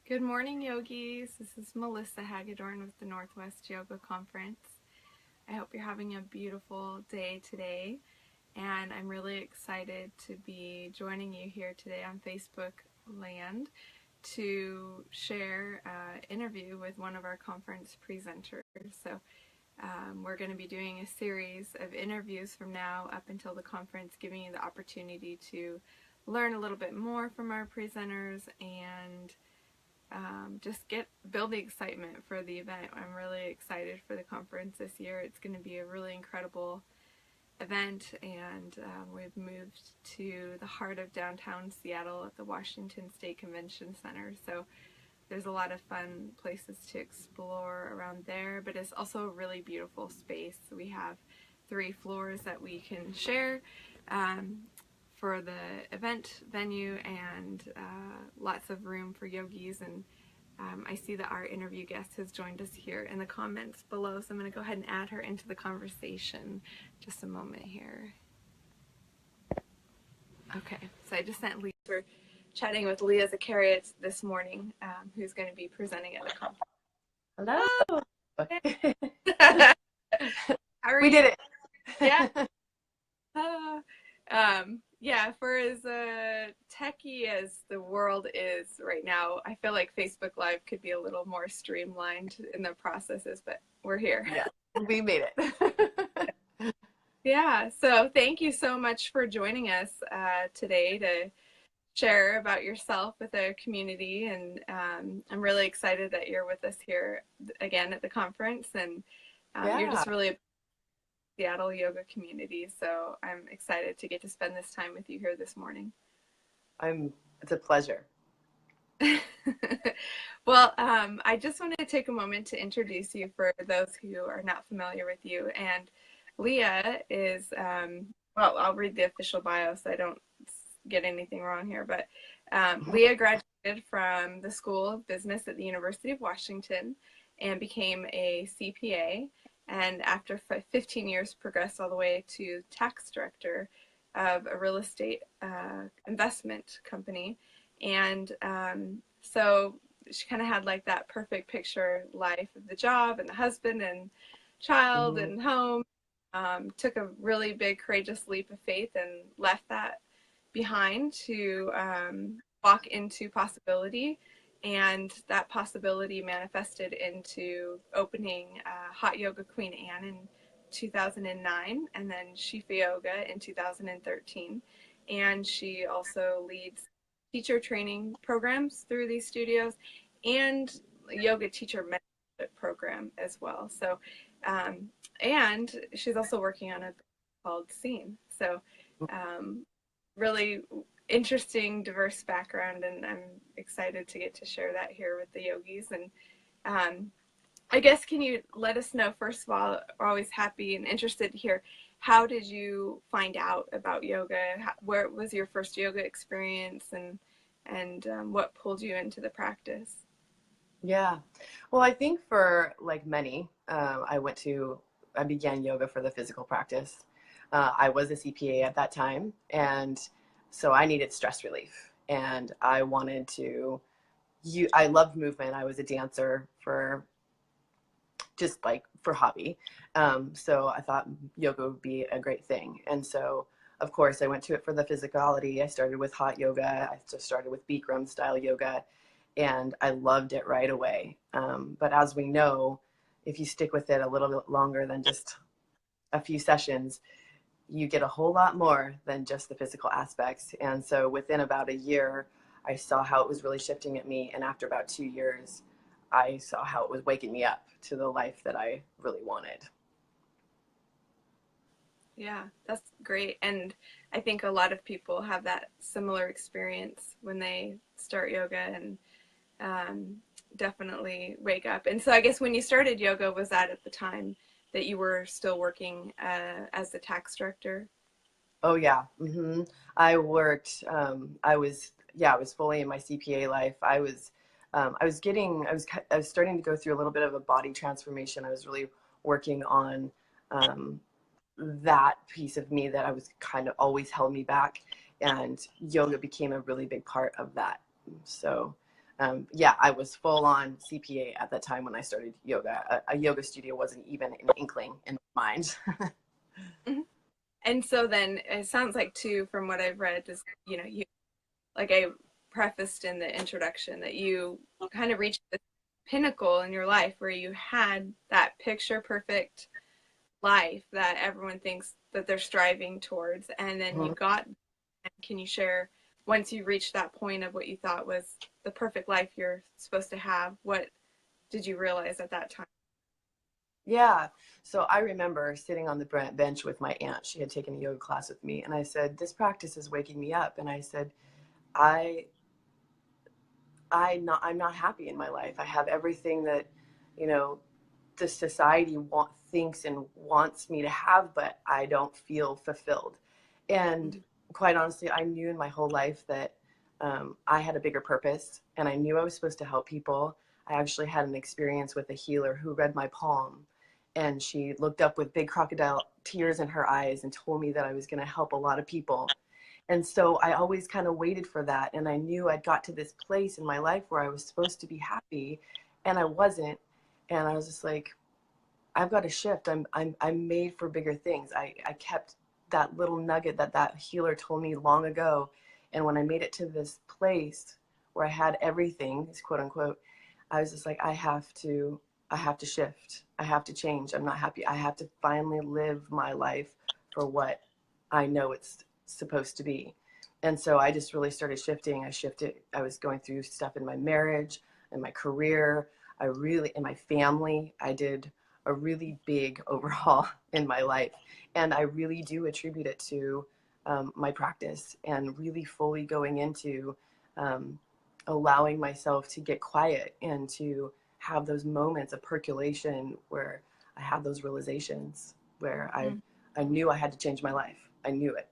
Good morning, yogis. This is Melissa Hagedorn with the Northwest Yoga Conference. I hope you're having a beautiful day today, and I'm really excited to be joining you here today on Facebook land to share an interview with one of our conference presenters. We're going to be doing a series of interviews from now up until the conference, giving you the opportunity to learn a little bit more from our presenters and just build the excitement for the event. I'm really excited for the conference this year. It's going to be a really incredible event, and we've moved to the heart of downtown Seattle at the Washington State Convention Center. So there's a lot of fun places to explore around there, but it's also a really beautiful space. We have 3 floors that we can share for the event venue, and lots of room for yogis. And I see that our interview guest has joined us here in the comments below, so I'm going to go ahead and add her into the conversation. Just a moment here. Okay, so I just sent Leah. We're chatting with Leah Zaccaria this morning, who's going to be presenting at the conference. Hello. How are We you? did it. Yeah. Yeah, for as techy as the world is right now, I feel like Facebook Live could be a little more streamlined in the processes, but we're here. Yeah, we made it. Yeah, so thank you so much for joining us today to share about yourself with the community, and I'm really excited that you're with us here again at the conference, and you're just really Seattle yoga community, so I'm excited to get to spend this time with you here this morning. It's a pleasure. Well, I just wanted to take a moment to introduce you for those who are not familiar with you. And Leah is, well, I'll read the official bio so I don't get anything wrong here, but Leah graduated from the School of Business at the University of Washington and became a CPA. And after 15 years, progressed all the way to tax director of a real estate investment company. And so she kind of had like that perfect picture life of the job and the husband and child and home. Took a really big courageous leap of faith and left that behind to walk into possibility. And that possibility manifested into opening Hot Yoga Queen Anne in 2009, and then Shefayoga in 2013. And she also leads teacher training programs through these studios and yoga teacher mentorship program as well. So, and she's also working on a book called Scene. So, really interesting, diverse background, and I'm excited to get to share that here with the yogis. And I guess, can you let us know, first of all, we're always happy and interested to hear, how did you find out about yoga? Where was your first yoga experience, and what pulled you into the practice? Yeah, well, I think for like many, I began yoga for the physical practice. I was a CPA at that time, and so I needed stress relief, and I loved movement. I was a dancer for just like for hobby. So I thought yoga would be a great thing. And so, of course, I went to it for the physicality. I started with hot yoga. I just started with Bikram style yoga, and I loved it right away. But as we know, if you stick with it a little bit longer than just a few sessions, you get a whole lot more than just the physical aspects. And so within about a year, I saw how it was really shifting at me. And after about 2 years, I saw how it was waking me up to the life that I really wanted. Yeah, that's great. And I think a lot of people have that similar experience when they start yoga, and definitely wake up. And so I guess when you started yoga, was that at the time that you were still working as the tax director? Oh yeah. I worked, I was fully in my CPA life. I was starting to go through a little bit of a body transformation. I was really working on that piece of me that I was kind of always held me back, and yoga became a really big part of that. So Yeah, I was full on CPA at that time when I started yoga. A yoga studio wasn't even an inkling in my mind. Mhm. And so then it sounds like too, from what I've read, is, you, like I prefaced in the introduction, that you kind of reached the pinnacle in your life where you had that picture perfect life that everyone thinks that they're striving towards. And then you got, can you share, once you reached that point of what you thought was the perfect life you're supposed to have, what did you realize at that time? Yeah. So I remember sitting on the bench with my aunt. She had taken a yoga class with me, and I said, "This practice is waking me up." And I said, "I, I'm not happy in my life. I have everything that, you know, the society thinks and wants me to have, but I don't feel fulfilled." And quite honestly, I knew in my whole life that I had a bigger purpose, and I knew I was supposed to help people. I actually had an experience with a healer who read my palm, and she looked up with big crocodile tears in her eyes and told me that I was going to help a lot of people. And so I always kind of waited for that. And I knew I'd got to this place in my life where I was supposed to be happy, and I wasn't. And I was just like, I've got to shift. I'm made for bigger things. I kept that little nugget that healer told me long ago. And when I made it to this place where I had everything, quote unquote, I was just like, I have to shift. I have to change. I'm not happy. I have to finally live my life for what I know it's supposed to be. And so I just really started shifting. I shifted. I was going through stuff in my marriage, in my career. In my family, I did a really big overhaul in my life. And I really do attribute it to my practice and really fully going into um, allowing myself to get quiet and to have those moments of percolation where I have those realizations where I knew I had to change my life. I knew it.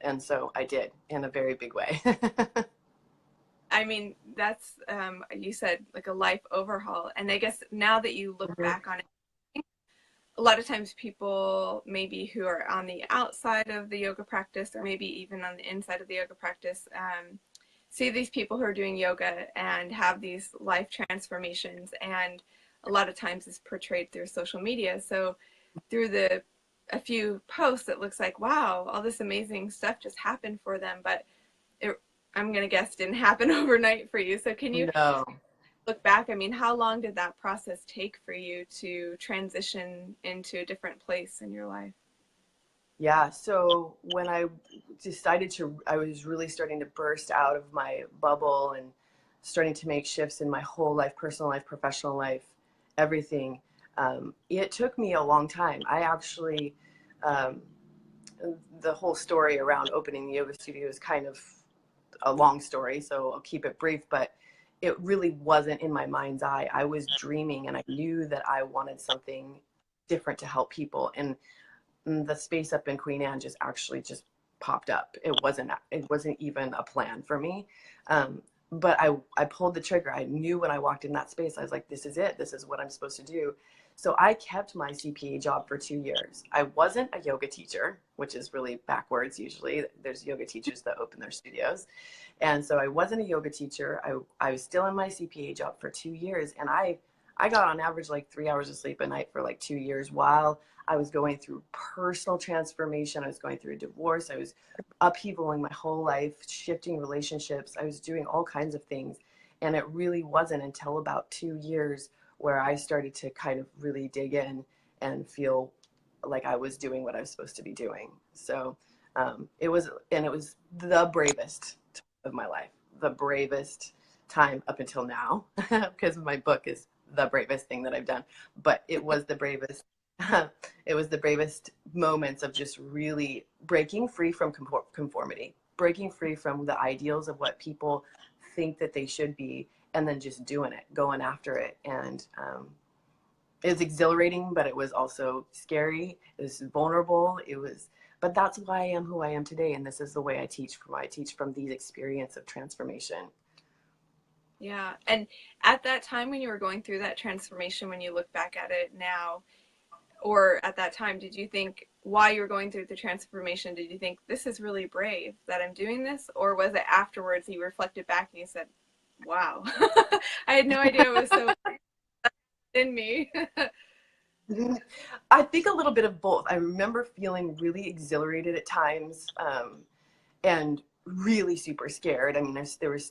And so I did in a very big way. I mean, that's, you said like a life overhaul. And I guess now that you look back on it, a lot of times people maybe who are on the outside of the yoga practice, or maybe even on the inside of the yoga practice, see these people who are doing yoga and have these life transformations. And a lot of times it's portrayed through social media. So through a few posts, it looks like, wow, all this amazing stuff just happened for them. But it, I'm going to guess, didn't happen overnight for you. So can you No. look back? I mean, how long did that process take for you to transition into a different place in your life? Yeah, so when I decided I was really starting to burst out of my bubble and starting to make shifts in my whole life, personal life, professional life, everything. It took me a long time. I actually, um, the whole story around opening the yoga studio is kind of a long story, so I'll keep it brief, but it really wasn't in my mind's eye. I was dreaming and I knew that I wanted something different to help people. And the space up in Queen Anne just popped up. It wasn't even a plan for me. But I pulled the trigger. I knew when I walked in that space, I was like, this is it. This is what I'm supposed to do. So I kept my CPA job for 2 years. I wasn't a yoga teacher, which is really backwards. Usually there's yoga teachers that open their studios. And so I wasn't a yoga teacher. I was still in my CPA job for 2 years. And I got on average like 3 hours of sleep a night for like 2 years while I was going through personal transformation. I was going through a divorce. I was upheavaling my whole life, shifting relationships. I was doing all kinds of things. And it really wasn't until about 2 years where I started to kind of really dig in and feel like I was doing what I was supposed to be doing. So it was the bravest time of my life, the bravest time up until now, because my book is the bravest thing that I've done. But it was the bravest. It was the bravest moments of just really breaking free from conformity, breaking free from the ideals of what people think that they should be, and then just doing it, going after it. And it was exhilarating, but it was also scary. It was vulnerable. But that's why I am who I am today. And this is the way I teach from. I teach from these experience of transformation. Yeah. And at that time when you were going through that transformation, when you look back at it now, or at that time, did you think, while you were going through the transformation, did you think, this is really brave that I'm doing this? Or was it afterwards you reflected back and you said, wow. I had no idea it was so in me. I think a little bit of both. I remember feeling really exhilarated at times, and really super scared. I mean, there was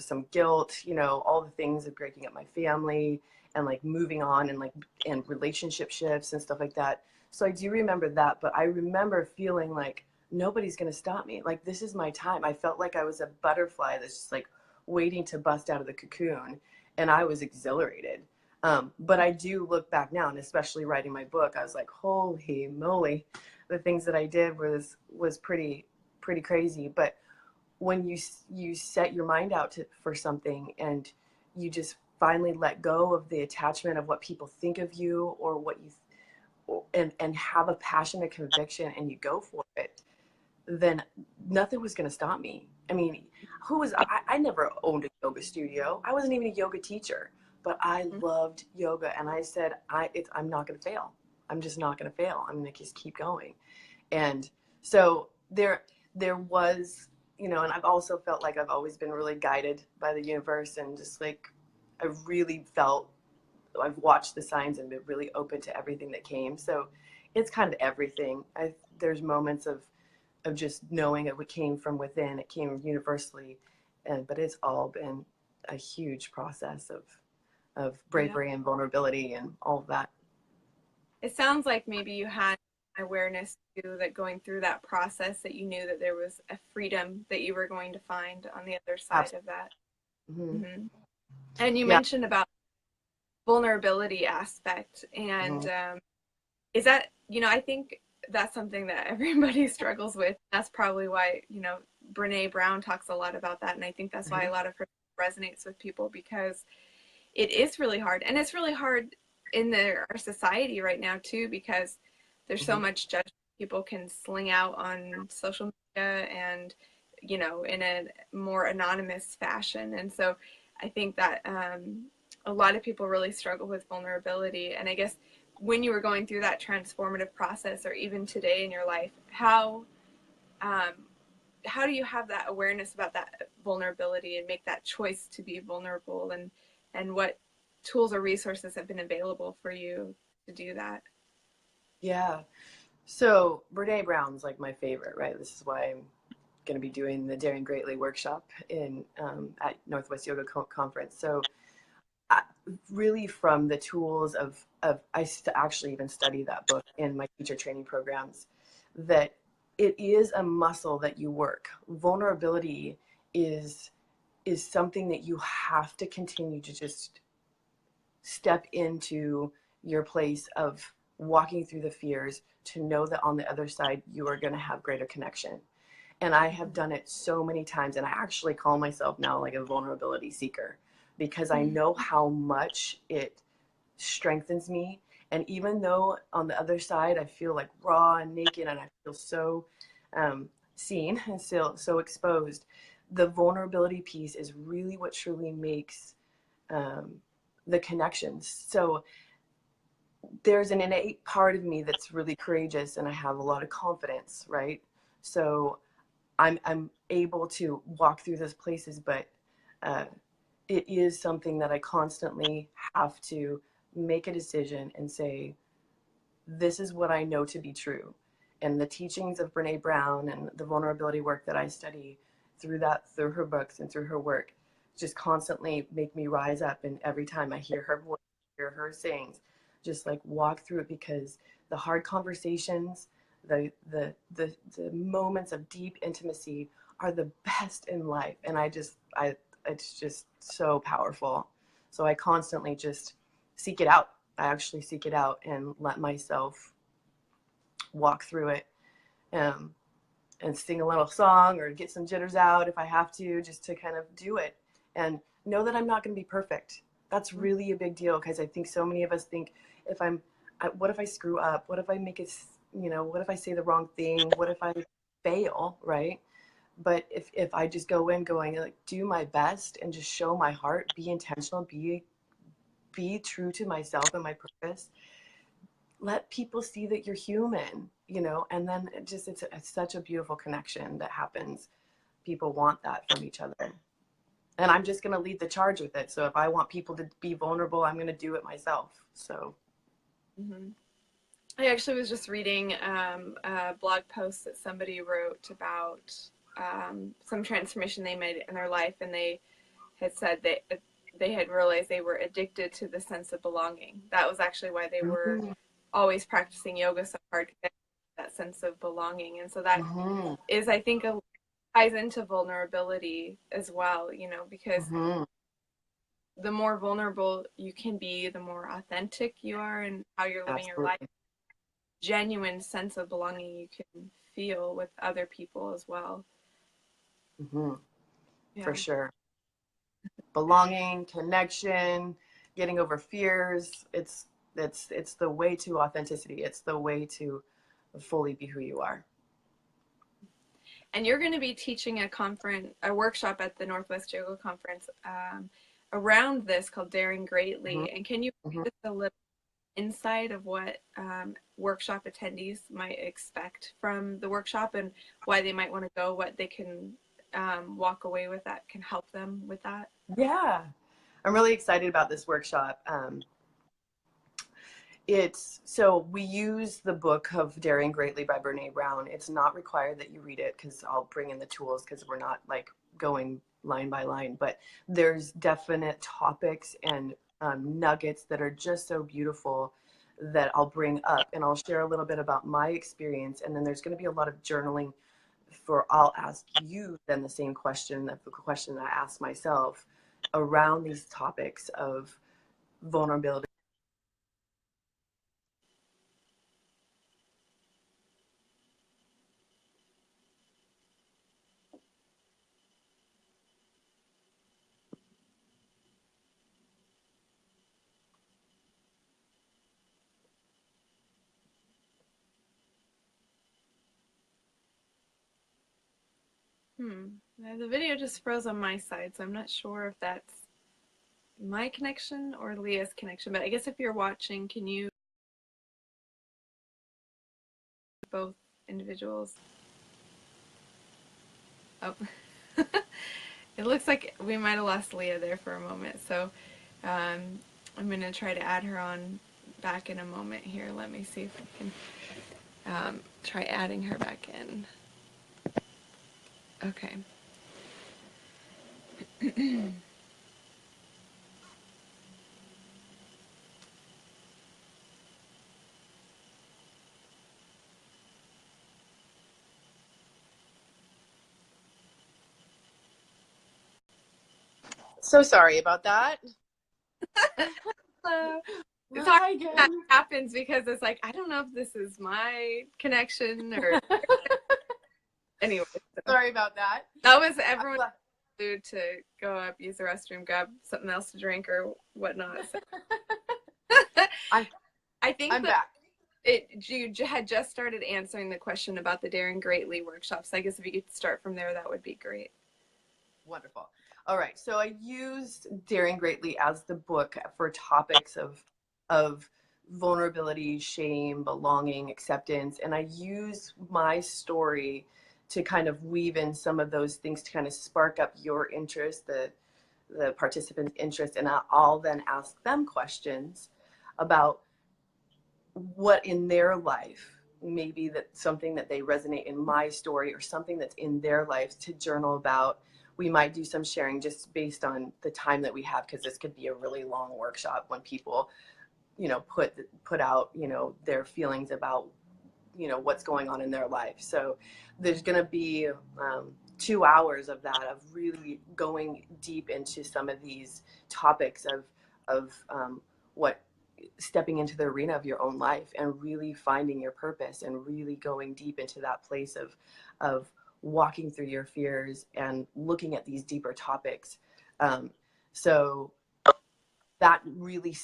some guilt, you know, all the things of breaking up my family and like moving on and like and relationship shifts and stuff like that. So I do remember that, but I remember feeling like nobody's gonna stop me. Like this is my time. I felt like I was a butterfly that's just like waiting to bust out of the cocoon, and I was exhilarated. But I do look back now, and especially writing my book, I was like, holy moly, the things that I did was pretty crazy. But when you set your mind out for something and you just finally let go of the attachment of what people think of you or what you and have a passion and conviction and you go for it, then nothing was going to stop me. I mean, I never owned a yoga studio. I wasn't even a yoga teacher, but I loved yoga. And I said, I'm not going to fail. I'm just not going to fail. I'm going to just keep going. And so there was, you know, and I've also felt like I've always been really guided by the universe, and just like, I really felt I've watched the signs and been really open to everything that came. So it's kind of everything. There's moments of just knowing it came from within, it came universally, but it's all been a huge process of Yeah. bravery and vulnerability and all of that. It sounds like maybe you had awareness too, that going through that process, that you knew that there was a freedom that you were going to find on the other side of that. Mm-hmm. Mm-hmm. And you Yeah. mentioned about vulnerability aspect, and Mm-hmm. is that, you know, I think that's something that everybody struggles with. That's probably why, you know, Brene Brown talks a lot about that, and I think that's why a lot of her resonates with people, because it is really hard, and it's really hard in our society right now too, because there's so Mm-hmm. much judgment people can sling out on social media and, you know, in a more anonymous fashion. And so I think that a lot of people really struggle with vulnerability. And I guess when you were going through that transformative process, or even today in your life, um, how do you have that awareness about that vulnerability and make that choice to be vulnerable, and what tools or resources have been available for you to do that? Yeah. So Brene Brown's like my favorite, right? This is why I'm going to be doing the Daring Greatly workshop in at Northwest Yoga Conference. So really from the tools of actually even study that book in my teacher training programs, that it is a muscle that you work. Vulnerability is something that you have to continue to just step into your place of walking through the fears, to know that on the other side you are going to have greater connection. And I have done it so many times, and I actually call myself now like a vulnerability seeker, because I know how much it strengthens me. And even though on the other side I feel like raw and naked and I feel so seen and still so exposed, the vulnerability piece is really what truly makes um, the connections. So there's an innate part of me that's really courageous, and I have a lot of confidence, right? So I'm able to walk through those places, but uh, it is something that I constantly have to make a decision and say, this is what I know to be true. And the teachings of Brene Brown and the vulnerability work that I study through her books and through her work, just constantly make me rise up. And every time I hear her voice, hear her sayings, just like walk through it, because the hard conversations, the moments of deep intimacy are the best in life. And it's just so powerful. So I constantly just seek it out. I actually seek it out and let myself walk through it, um, and sing a little song or get some jitters out if I have to, just to kind of do it and know that I'm not going to be perfect. That's really a big deal, because I think so many of us think, what if I screw up? What if I make it, what if I say the wrong thing? What if I fail, right? But if I just go in going like, do my best and just show my heart, be intentional, be true to myself and my purpose, let people see that you're human, and then it's such a beautiful connection that happens. People want that from each other. and I'm just going to lead the charge with it. So if I want people to be vulnerable, I'm going to do it myself. So. Mm-hmm. I actually was just reading a blog post that somebody wrote about some transformation they made in their life, and they had said that they had realized they were addicted to the sense of belonging. That was actually why they were always practicing yoga so hard, to get that sense of belonging. And so that is, I think, ties into vulnerability as well, you know, because the more vulnerable you can be, the more authentic you are in how you're living your life. Genuine sense of belonging you can feel with other people as well. Yeah. For sure. Belonging, connection, getting over fears. It's the way to authenticity. It's the way to fully be who you are. And you're going to be teaching a workshop at the Northwest Yoga Conference around this called Daring Greatly. And can you give us a little insight of what workshop attendees might expect from the workshop, and why they might want to go, what they can walk away with that can help them with that? Yeah, I'm really excited about this workshop. So we use the book of Daring Greatly by Brene Brown. It's not required that you read it, because I'll bring in the tools, because we're not like going line by line, but there's definite topics and nuggets that are just so beautiful that I'll bring up, and I'll share a little bit about my experience. And then there's going to be a lot of journaling I'll ask you then the same question, the question that I asked myself around these topics of vulnerability. The video just froze on my side, so I'm not sure if that's my connection or Leah's connection, but I guess if you're watching, can you both individuals? Oh, it looks like we might have lost Leah there for a moment, so I'm going to try to add her on back in a moment here. Let me see if I can try adding her back in. Okay. So sorry about that. It's hard when that happens, because it's like, I don't know if this is my connection or anyway. Sorry about that. That was everyone to go up, use the restroom, grab something else to drink or whatnot. So. I think I'm back. You had just started answering the question about the Daring Greatly workshop, so I guess if you could start from there, that would be great. Wonderful. All right, so I used Daring Greatly as the book for topics of vulnerability, shame, belonging, acceptance, and I use my story to kind of weave in some of those things to kind of spark up your interest, the participants' interest, and I'll then ask them questions about what in their life, maybe that something that they resonate in my story or something that's in their life to journal about. We might do some sharing just based on the time that we have, because this could be a really long workshop when people, put out, their feelings about, what's going on in their life. So there's going to be 2 hours of that, of really going deep into some of these topics of what stepping into the arena of your own life and really finding your purpose and really going deep into that place of walking through your fears and looking at these deeper topics. So that really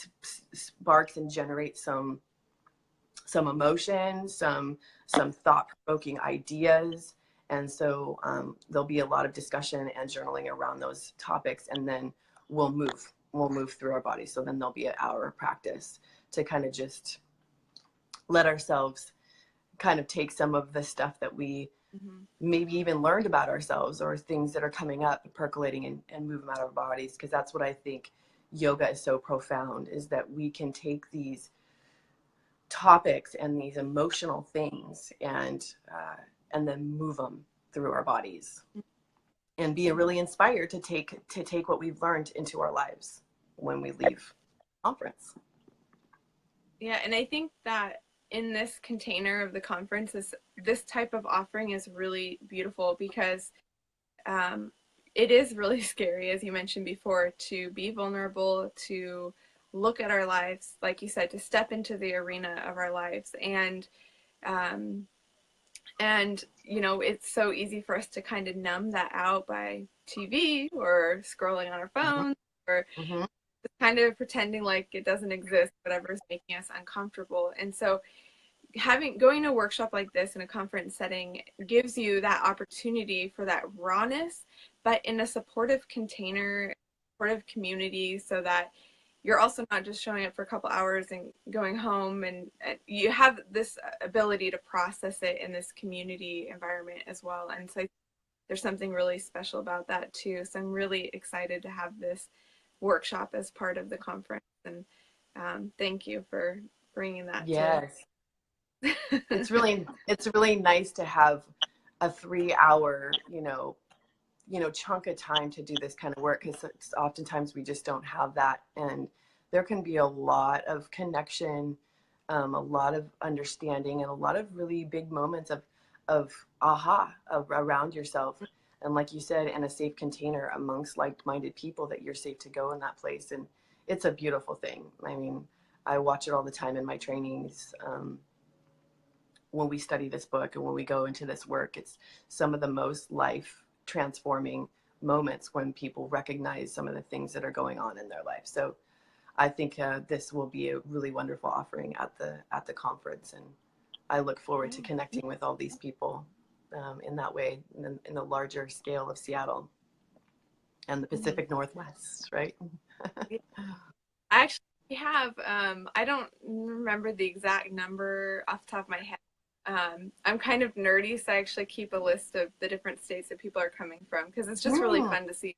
sparks and generates some emotion, some thought-provoking ideas. And so there'll be a lot of discussion and journaling around those topics, and then we'll move through our body. So then there'll be an hour of practice to kind of just let ourselves kind of take some of the stuff that we Mhm. maybe even learned about ourselves, or things that are coming up, percolating, and move them out of our bodies. Because that's what I think yoga is so profound, is that we can take these topics and these emotional things and then move them through our bodies and be really inspired to take what we've learned into our lives when we leave conference. Yeah, and I think that in this container of the conference, this type of offering is really beautiful because um, it is really scary, as you mentioned before, to be vulnerable, to look at our lives, like you said, to step into the arena of our lives, um, and you know, it's so easy for us to kind of numb that out by TV or scrolling on our phones or Mm-hmm. kind of pretending like it doesn't exist, whatever is making us uncomfortable. And so going to a workshop like this in a conference setting gives you that opportunity for that rawness, but in a supportive container, supportive community, so that you're also not just showing up for a couple hours and going home, and you have this ability to process it in this community environment as well. And so there's something really special about that too. So I'm really excited to have this workshop as part of the conference, and thank you for bringing that to. Yes. It's really nice to have a 3 hour, chunk of time to do this kind of work, because oftentimes we just don't have that. And there can be a lot of connection, a lot of understanding, and a lot of really big moments of around yourself. And like you said, in a safe container amongst like-minded people, that you're safe to go in that place. And it's a beautiful thing. I mean, I watch it all the time in my trainings. When we study this book and when we go into this work, it's some of the most life transforming moments when people recognize some of the things that are going on in their life. So I think this will be a really wonderful offering at the conference, and I look forward to connecting with all these people in that way, in the larger scale of Seattle and the Pacific Northwest, right? I actually have, I don't remember the exact number off the top of my head. I'm kind of nerdy, so I actually keep a list of the different states that people are coming from because it's just really fun to see.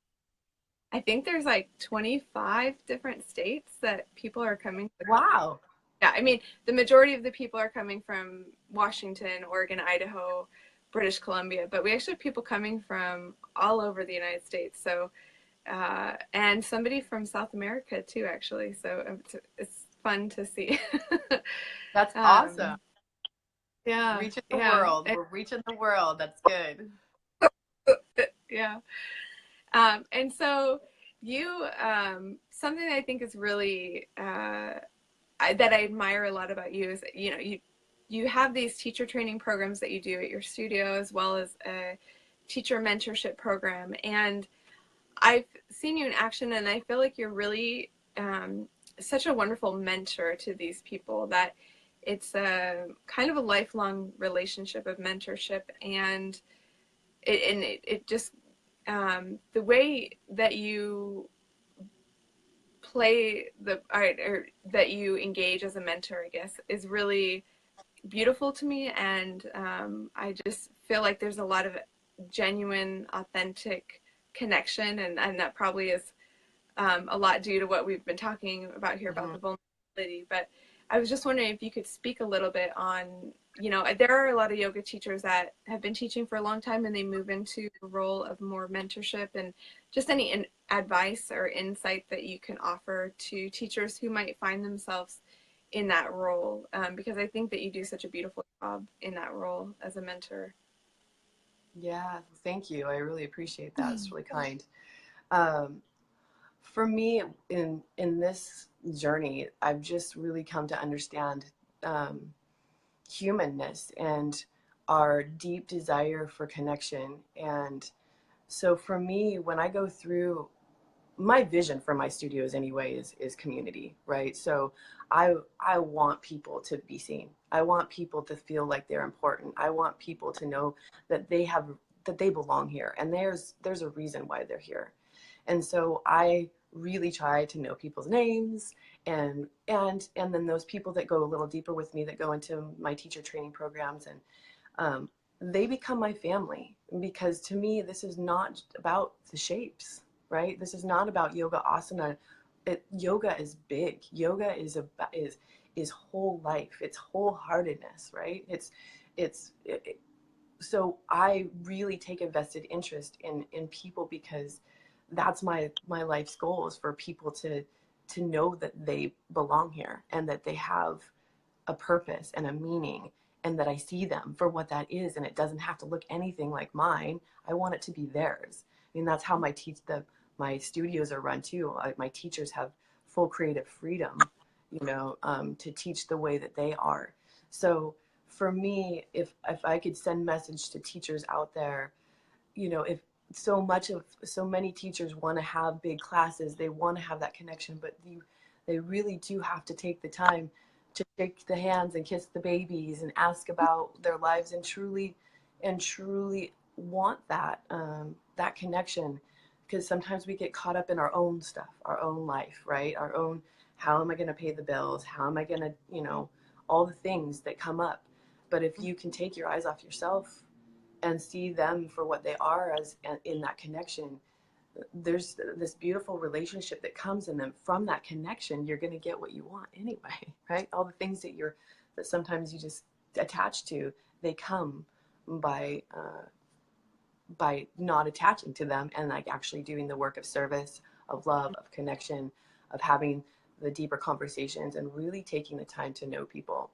I think there's like 25 different states that people are coming from. Wow. Yeah, I mean, the majority of the people are coming from Washington, Oregon, Idaho, British Columbia, but we actually have people coming from all over the United States. So, and somebody from South America too, actually. So it's fun to see. That's awesome. Yeah, Reaching the yeah, world. We're reaching the world. That's good. yeah. And so you, something that I think is really that I admire a lot about you is, you know, you have these teacher training programs that you do at your studio, as well as a teacher mentorship program. And I've seen you in action, and I feel like you're really such a wonderful mentor to these people, that it's a kind of a lifelong relationship of mentorship. And it just the way that you play or that you engage as a mentor, I guess, is really beautiful to me. And I just feel like there's a lot of genuine, authentic connection, and that probably is a lot due to what we've been talking about here about the vulnerability. But I was just wondering if you could speak a little bit on, you know, there are a lot of yoga teachers that have been teaching for a long time and they move into the role of more mentorship, and just any advice or insight that you can offer to teachers who might find themselves in that role, because I think that you do such a beautiful job in that role as a mentor. Yeah, thank you. I really appreciate that. It's really kind. Um, for me, in this journey, I've just really come to understand humanness and our deep desire for connection. And so for me, when I go through, my vision for my studios anyway is community, right? So I want people to be seen. I want people to feel like they're important. I want people to know that they belong here, and there's a reason why they're here. And so I really try to know people's names, and then those people that go a little deeper with me, that go into my teacher training programs, and they become my family, because to me, this is not about the shapes, right? This is not about yoga asana. Yoga is big. Yoga is whole life. It's wholeheartedness, right? So I really take a vested interest in people, because that's my life's goal, is for people to know that they belong here, and that they have a purpose and a meaning, and that I see them for what that is, and it doesn't have to look anything like mine. I want it to be theirs. I mean, that's how my studios are run too. My teachers have full creative freedom, to teach the way that they are. So for me, if I could send message to teachers out there, if so many teachers want to have big classes, they want to have that connection, but they really do have to take the time to shake the hands and kiss the babies and ask about their lives, and truly want that connection. Because sometimes we get caught up in our own stuff, our own life, right? Our own, how am I going to pay the bills? How am I going to, all the things that come up. But if you can take your eyes off yourself and see them for what they are, as in that connection, there's this beautiful relationship that comes in them. From that connection, you're going to get what you want anyway, right? All the things that sometimes you just attach to, they come by not attaching to them, and like actually doing the work of service, of love, of connection, of having the deeper conversations, and really taking the time to know people.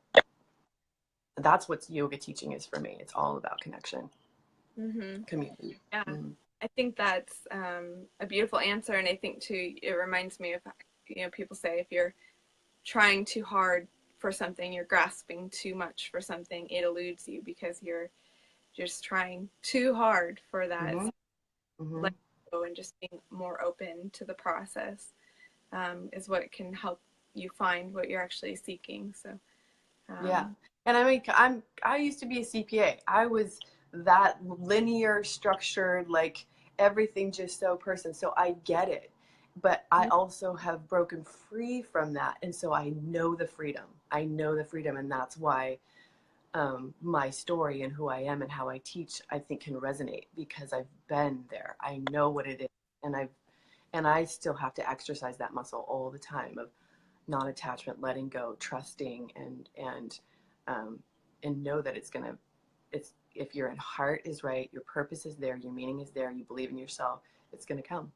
That's what yoga teaching is for me. It's all about connection, community. Yeah, I think that's a beautiful answer, and I think too, it reminds me of, people say if you're trying too hard for something, you're grasping too much for something, it eludes you because you're just trying too hard for that. Let go and just being more open to the process is what can help you find what you're actually seeking. So yeah. And I mean, I used to be a CPA. I was that linear, structured, like everything just so person. So I get it. But I also have broken free from that. And so I know the freedom. And that's why my story and who I am and how I teach, I think, can resonate, because I've been there. I know what it is. And I still have to exercise that muscle all the time of non-attachment, letting go, trusting, and know that it's if your heart is right, your purpose is there, your meaning is there, you believe in yourself, it's gonna come.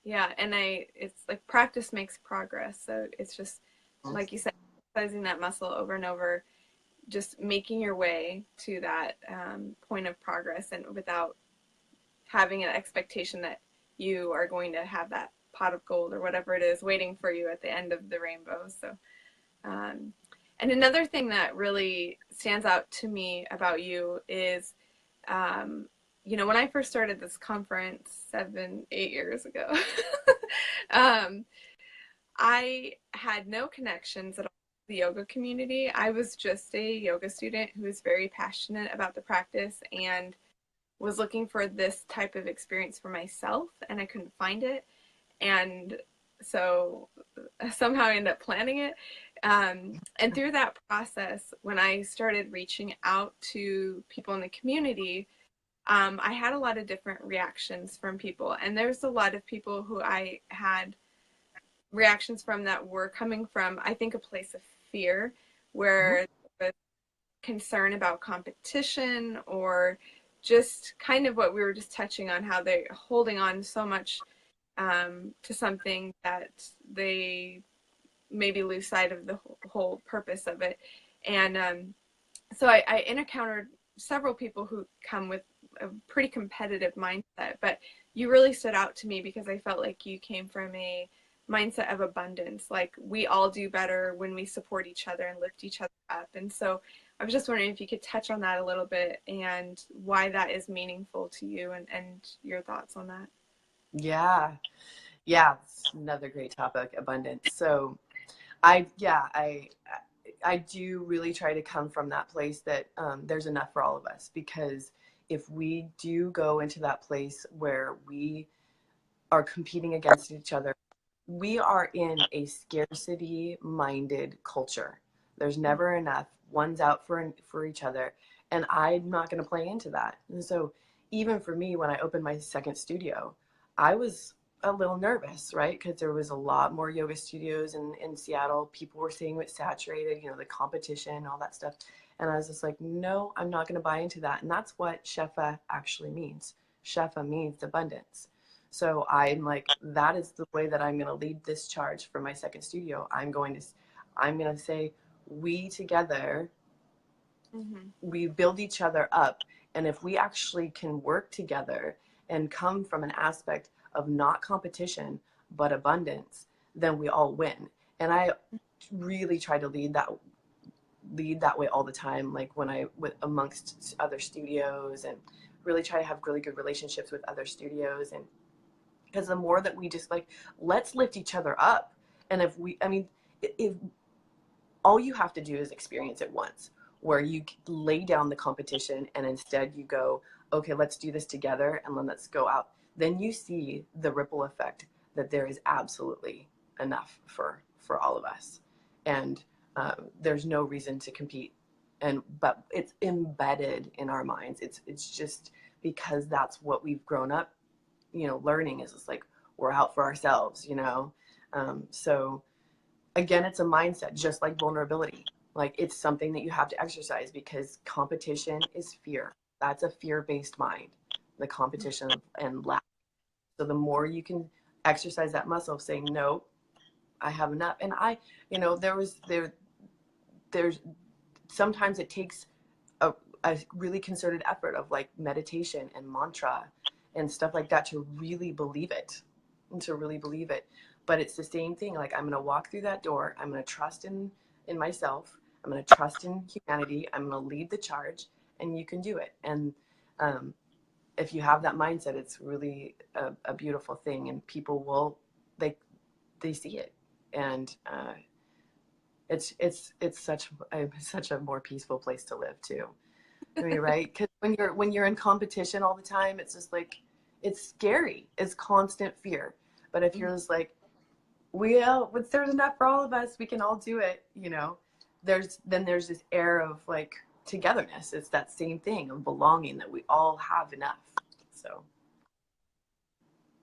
Yeah, and it's like practice makes progress. So it's just like you said, exercising that muscle over and over, just making your way to that point of progress, and without having an expectation that you are going to have that pot of gold or whatever it is waiting for you at the end of the rainbow. So and another thing that really stands out to me about you is when I first started this conference 7-8 years ago, I had no connections at all to the yoga community. I was just a yoga student who was very passionate about the practice and was looking for this type of experience for myself, and I couldn't find it. And so somehow I ended up planning it. And through that process, when I started reaching out to people in the community, I had a lot of different reactions from people. And there's a lot of people who I had reactions from that were coming from, I think, a place of fear, where there was concern about competition, or just kind of what we were just touching on, how they're holding on so much to something that they maybe lose sight of the whole purpose of it. And so I encountered several people who come with a pretty competitive mindset, but you really stood out to me because I felt like you came from a mindset of abundance. Like, we all do better when we support each other and lift each other up. And so I was just wondering if you could touch on that a little bit, and why that is meaningful to you, and your thoughts on that. Yeah, it's another great topic, abundance. So I do really try to come from that place that there's enough for all of us, because if we do go into that place where we are competing against each other, we are in a scarcity minded culture. There's never enough. One's out for each other. And I'm not going to play into that. And so even for me, when I opened my second studio, I was a little nervous, right? Because there was a lot more yoga studios in Seattle. People were saying it's saturated, you know, the competition, all that stuff. And I was just like, no, I'm not going to buy into that. And that's what shefa actually means. Shefa means abundance. So I'm like, that is the way that I'm going to lead this charge for my second studio. I'm going to say, we together, we build each other up. And if we actually can work together and come from an aspect of not competition, but abundance, then we all win. And I really try to lead that way all the time, like when I with amongst other studios, and really try to have really good relationships with other studios. And because the more that we just like, let's lift each other up. And if all you have to do is experience it once, where you lay down the competition and instead you go, okay, let's do this together and then let's go out. Then you see the ripple effect that there is absolutely enough for all of us. And there's no reason to compete. But it's embedded in our minds. It's just because that's what we've grown up, you know, learning is just like, we're out for ourselves, you know? So again, it's a mindset, just like vulnerability. Like, it's something that you have to exercise, because competition is fear. That's a fear-based mind, the competition and lack. So the more you can exercise that muscle of saying, no, I have enough. And you know, there's sometimes it takes a really concerted effort of like meditation and mantra and stuff like that to really believe it, But it's the same thing. Like, I'm going to walk through that door. I'm going to trust in myself. I'm going to trust in humanity. I'm going to lead the charge, and you can do it. And if you have that mindset, it's really a beautiful thing, and people will, they see it. And it's such a more peaceful place to live too. I mean, right? Because when you're in competition all the time, it's just like, it's scary. It's constant fear. But if you're just like, there's enough for all of us, we can all do it, you know, there's this air of like togetherness. It's that same thing of belonging, that we all have enough. So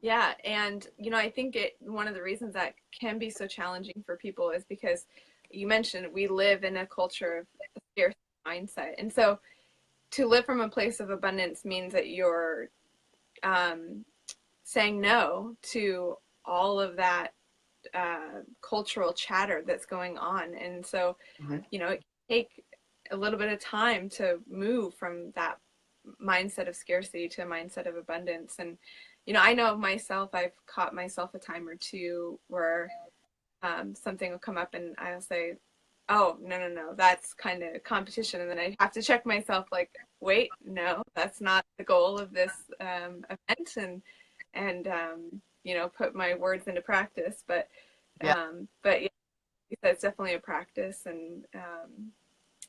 Yeah, and you know, I think one of the reasons that can be so challenging for people is because you mentioned we live in a culture of scarcity mindset. And so to live from a place of abundance means that you're saying no to all of that cultural chatter that's going on. And so, you know, it can take a little bit of time to move from that mindset of scarcity to a mindset of abundance. And, you know, I know of myself, I've caught myself a time or two where something will come up and I'll say, oh, no, that's kind of competition. And then I have to check myself, like, wait, no, that's not the goal of this event. And you know, put my words into practice. But yeah, yeah, it's definitely a practice, and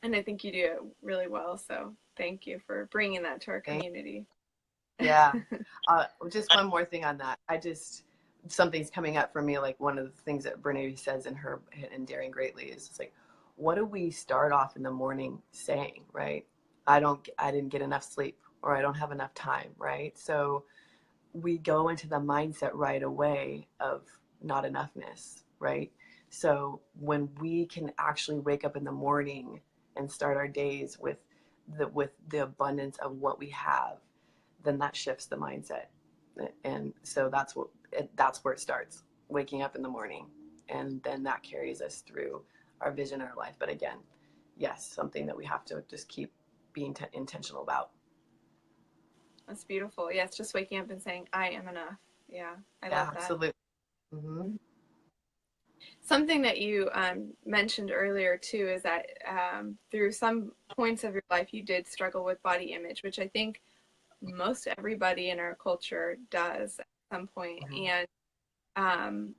I think you do it really well. So thank you for bringing that to our community. yeah. Just one more thing on that. Something's coming up for me. Like, one of the things that Brene says in Daring Greatly is, it's like, what do we start off in the morning saying, right? I didn't get enough sleep, or I don't have enough time, right? So we go into the mindset right away of not enoughness, right? So when we can actually wake up in the morning and start our days with the abundance of what we have, then that shifts the mindset. And so that's where it starts, waking up in the morning, and then that carries us through our vision in our life. But again, yes, something that we have to just keep being intentional about. That's beautiful. Yes, just waking up and saying, I am enough. Yeah, I Yeah, love that. absolutely. Mm-hmm. Something that you mentioned earlier too is that through some points of your life you did struggle with body image, which I think most everybody in our culture does at some point. Mm-hmm. And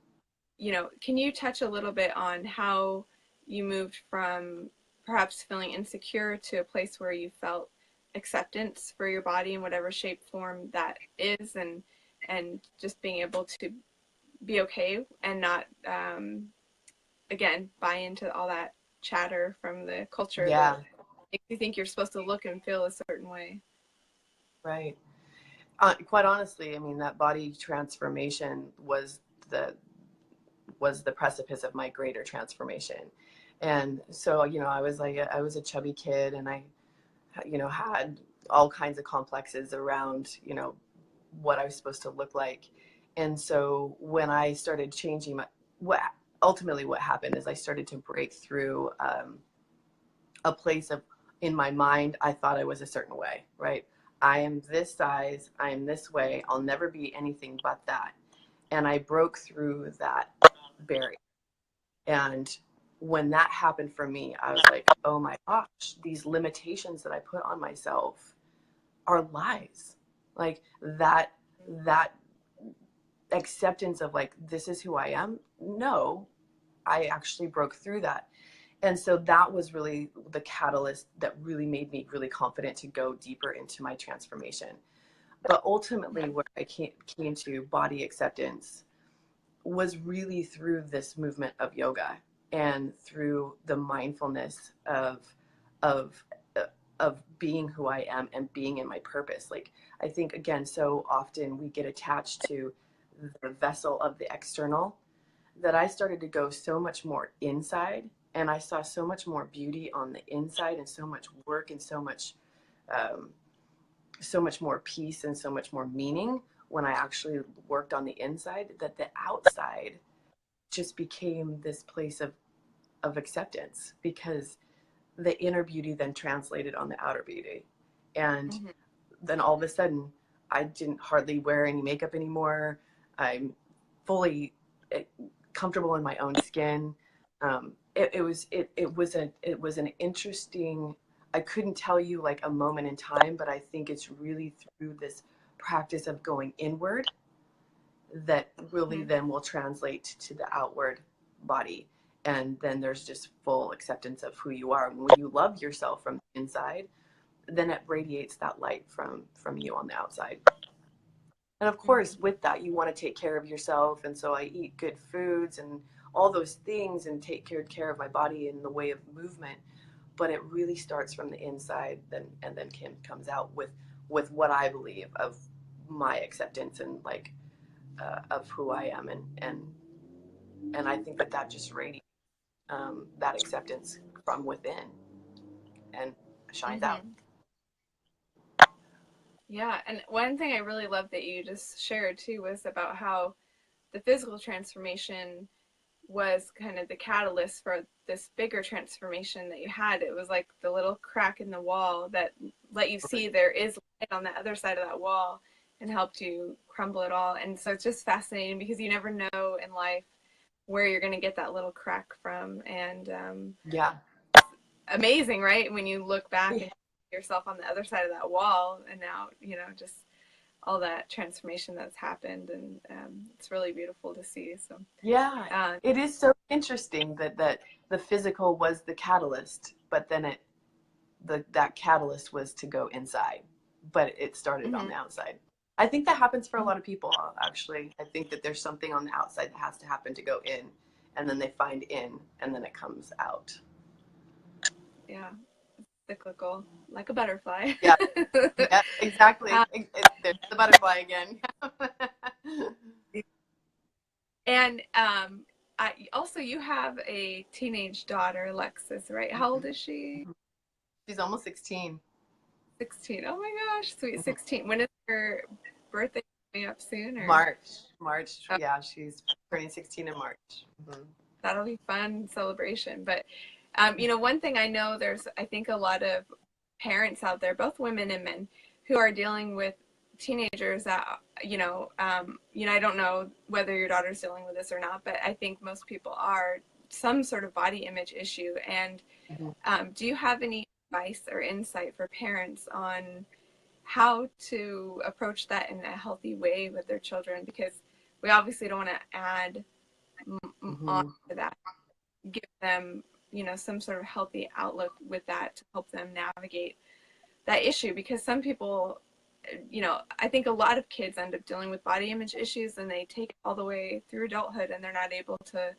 you know, can you touch a little bit on how you moved from perhaps feeling insecure to a place where you felt acceptance for your body in whatever shape, form that is, and just being able to be okay and not again buy into all that chatter from the culture Yeah. that makes you think you're supposed to look and feel a certain way. Right. Quite honestly, I mean, that body transformation was the precipice of my greater transformation. And so, I was a chubby kid, and I, had all kinds of complexes around, what I was supposed to look like. And so when I started changing what happened is I started to break through a place of, in my mind, I thought I was a certain way, right? I am this size, I am this way, I'll never be anything but that. And I broke through that barrier. And when that happened for me, I was like, oh my gosh, these limitations that I put on myself are lies. Like that acceptance of like, this is who I am. No, I actually broke through that. And so that was really the catalyst that really made me really confident to go deeper into my transformation. But ultimately, where I came to body acceptance was really through this movement of yoga and through the mindfulness of of being who I am and being in my purpose. Like, I think, again, so often we get attached to the vessel of the external, that I started to go so much more inside, and I saw so much more beauty on the inside, and so much work, and um, so much more peace, and so much more meaning when I actually worked on the inside, that the outside just became this place of acceptance, because the inner beauty then translated on the outer beauty. And Mm-hmm. then all of a sudden, I didn't hardly wear any makeup anymore. I'm fully comfortable in my own skin. It was an interesting, I couldn't tell you like a moment in time, but I think it's really through this practice of going inward that really Mm-hmm. then will translate to the outward body. And then there's just full acceptance of who you are. And when you love yourself from the inside, then it radiates that light from you on the outside. And of course, with that, you want to take care of yourself. And so I eat good foods and all those things, and take care of my body in the way of movement. But it really starts from the inside, and then comes out with what I believe of my acceptance, and like of who I am, and I think that just radiates that acceptance from within and shines out. Mm-hmm. Yeah, and one thing I really love that you just shared too was about how the physical transformation was kind of the catalyst for this bigger transformation that you had. It was like the little crack in the wall that let you see there is light on the other side of that wall, and helped you crumble it all. And so it's just fascinating, because you never know in life where you're going to get that little crack from. And Yeah. amazing, right? When you look back Yeah. and see yourself on the other side of that wall, and now, just all that transformation that's happened. And it's really beautiful to see. So Yeah, uh, it is so interesting that the physical was the catalyst, but then that catalyst was to go inside, but it started on mm-hmm, the outside. I think that happens for a lot of people, actually. I think that there's something on the outside that has to happen to go in, and then they find in, and then it comes out. yeah, cyclical, like a butterfly. Yeah, yeah, exactly. uh, There's the butterfly again. and also, you have a teenage daughter, Alexis, right? How old is she? She's almost 16. 16. Oh my gosh, sweet 16. When is her birthday coming up soon? Or March. oh, Yeah, she's turning 16 in March. Mm-hmm. that'll be fun celebration. But one thing I know, there's, I think, a lot of parents out there, both women and men, who are dealing with teenagers that I don't know whether your daughter's dealing with this or not, but I think most people are, some sort of body image issue. And Mm-hmm. do you have any advice or insight for parents on how to approach that in a healthy way with their children? Because we obviously don't want to add on Mm-hmm. to that, give them some sort of healthy outlook with that to help them navigate that issue. Because some people, I think a lot of kids end up dealing with body image issues, and they take it all the way through adulthood, and they're not able to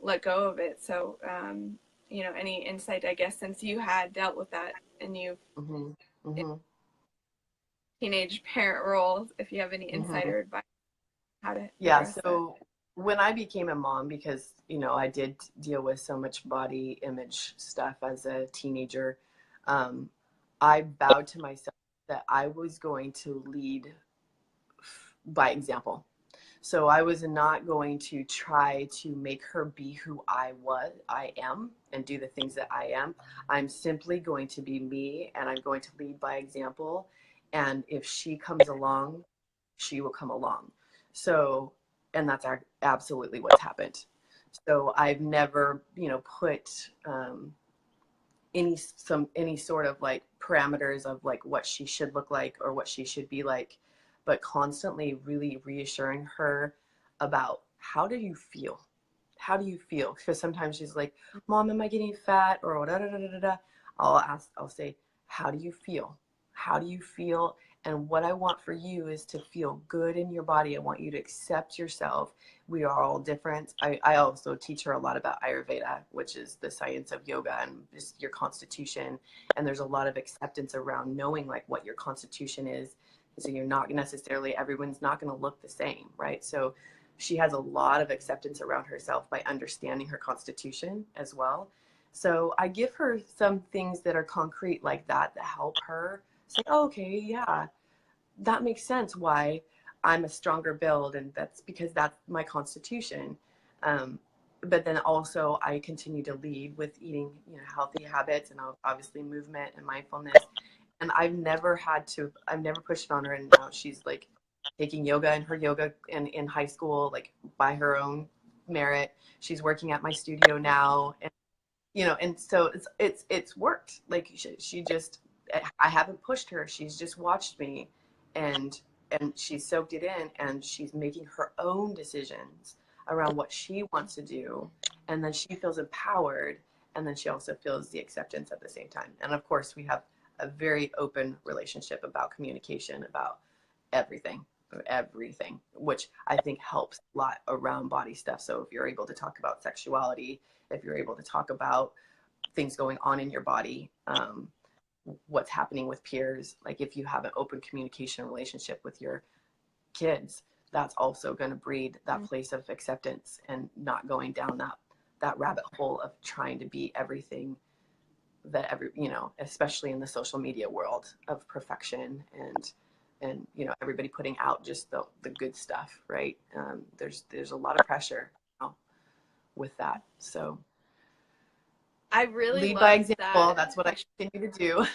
let go of it. So you know, any insight, I guess, since you had dealt with that and you've Mm-hmm. Mm-hmm. teenage parent role, if you have any insight Mm-hmm. or advice how to Yeah. address that. So when I became a mom, because, you know, I did deal with so much body image stuff as a teenager, um, I vowed to myself that I was going to lead by example. So I was not going to try to make her be who I am, and do the things that I am. I'm simply going to be me, and I'm going to lead by example. And if she comes along, she will come along. So, and that's absolutely what's happened. So I've never, you know, put any sort of like parameters of like what she should look like or what she should be like, but constantly really reassuring her about how do you feel? How do you feel? Because sometimes she's like, Mom, am I getting fat? Or da da da da da. I'll say, how do you feel? How do you feel? And what I want for you is to feel good in your body. I want you to accept yourself. We are all different. I also teach her a lot about Ayurveda, which is the science of yoga and just your constitution. And there's a lot of acceptance around knowing like what your constitution is. So you're not necessarily, everyone's not going to look the same, right? So she has a lot of acceptance around herself by understanding her constitution as well. So I give her some things that are concrete like that help her say, oh, okay, yeah, that makes sense why I'm a stronger build, and that's because that's my constitution. But then also I continue to lead with eating, you know, healthy habits, and obviously movement and mindfulness. And I've never pushed it on her, and now she's like taking yoga in her yoga in high school, like by her own merit. She's working at my studio now, and you know, and so it's worked. Like she just, I haven't pushed her. She's just watched me, and she's soaked it in, and she's making her own decisions around what she wants to do, and then she feels empowered, and then she also feels the acceptance at the same time. And of course, we have a very open relationship about communication about everything, which I think helps a lot around body stuff. So if you're able to talk about sexuality, if you're able to talk about things going on in your body, what's happening with peers, like if you have an open communication relationship with your kids, that's also going to breed that place of acceptance and not going down that rabbit hole of trying to be everything that you know, especially in the social media world of perfection and you know, everybody putting out just the good stuff, right? There's a lot of pressure, you know, with that. So I really lead by love example. that That's what I question. continue to do.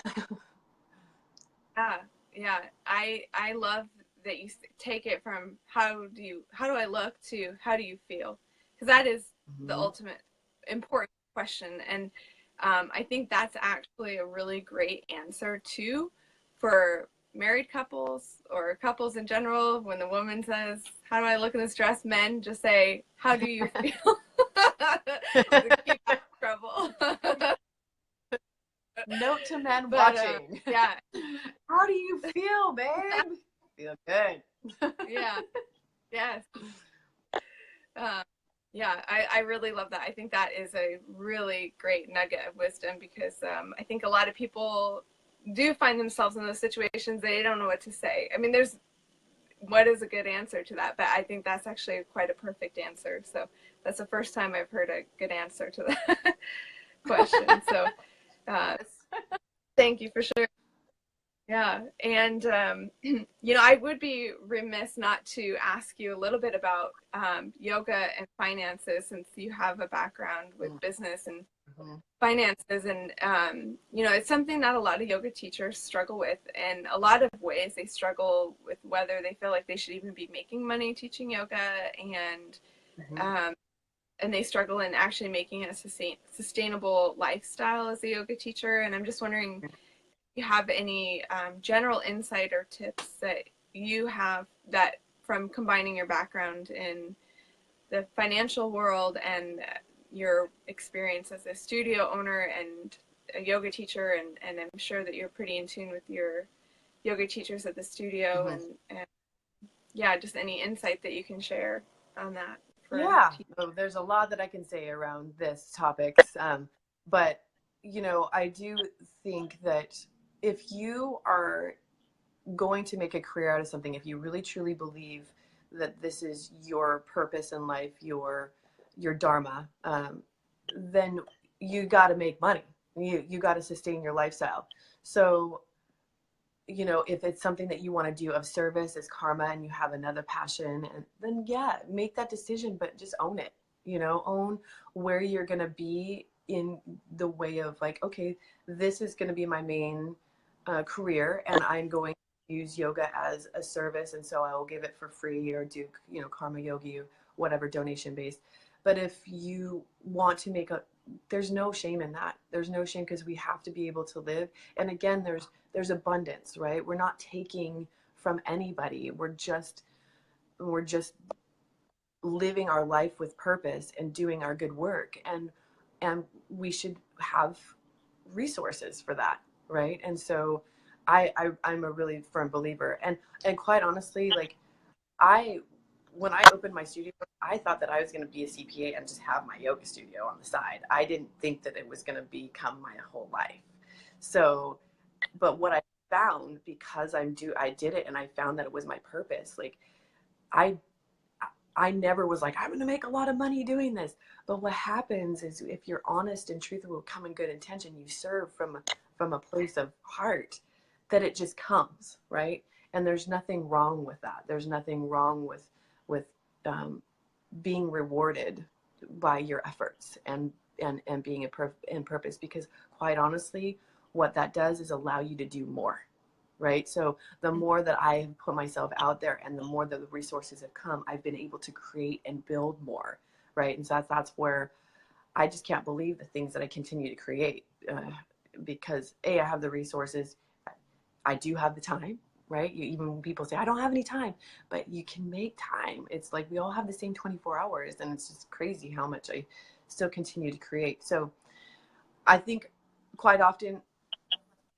Yeah, yeah. I love that you take it from how do I look to how do you feel? Because that is the Mm-hmm. ultimate important question, and I think that's actually a really great answer too for married couples or couples in general. When the woman says, "How do I look in this dress?" Men just say, "How do you feel?" Keep out of trouble. Note to men But watching. yeah, How do you feel, babe? Feel good. yeah, yes. Uh, yeah, I really love that. I think that is a really great nugget of wisdom because I think a lot of people do find themselves in those situations they don't know what to say. I mean, what is a good answer to that? But I think that's actually quite a perfect answer. So that's the first time I've heard a good answer to that question. So uh, thank you for sharing. Yeah, and you know, I would be remiss not to ask you a little bit about yoga and finances, since you have a background with business and Mm-hmm. finances, and you know, it's something that a lot of yoga teachers struggle with. In a lot of ways, they struggle with whether they feel like they should even be making money teaching yoga, and Mm-hmm. um, and they struggle in actually making a sustainable lifestyle as a yoga teacher. And I'm just wondering, you have any general insight or tips that you have that from combining your background in the financial world and your experience as a studio owner and a yoga teacher, and I'm sure that you're pretty in tune with your yoga teachers at the studio, Mm-hmm. and yeah, just any insight that you can share on that for Yeah, teachers. there's a lot that I can say around this topics. But, you know, I do think that if you are going to make a career out of something, if you really truly believe that this is your purpose in life, your dharma, then you got to make money. You got to sustain your lifestyle. So, you know, if it's something that you want to do of service as karma and you have another passion, and then yeah, make that decision, but just own it. You know, own where you're going to be in the way of like, okay, this is going to be my main career, and I'm going to use yoga as a service, and so I will give it for free or do, you know, karma yogi, whatever, donation based. But if you want to make a, there's no shame in that. There's no shame, because we have to be able to live. And again, there's abundance, right? We're not taking from anybody. We're just living our life with purpose and doing our good work, and we should have resources for that, right? And so I'm a really firm believer, and quite honestly, like, I when I opened my studio, I thought that I was going to be a CPA and just have my yoga studio on the side. I didn't think that it was going to become my whole life. So, but what I found, because I did it and I found that it was my purpose. Like, I I never was like, I'm going to make a lot of money doing this. But what happens is, if you're honest and truthful, come in good intention, you serve from a place of heart, that it just comes, right? And there's nothing wrong with that. There's nothing wrong with being rewarded by your efforts and being in purpose, because quite honestly, what that does is allow you to do more, right? So the more that I have put myself out there and the more that the resources have come, I've been able to create and build more, right? And so that's where I just can't believe the things that I continue to create, because I have the resources, I do have the time, right? Even when people say I don't have any time, but you can make time. It's like we all have the same 24 hours, and it's just crazy how much I still continue to create. So I think quite often,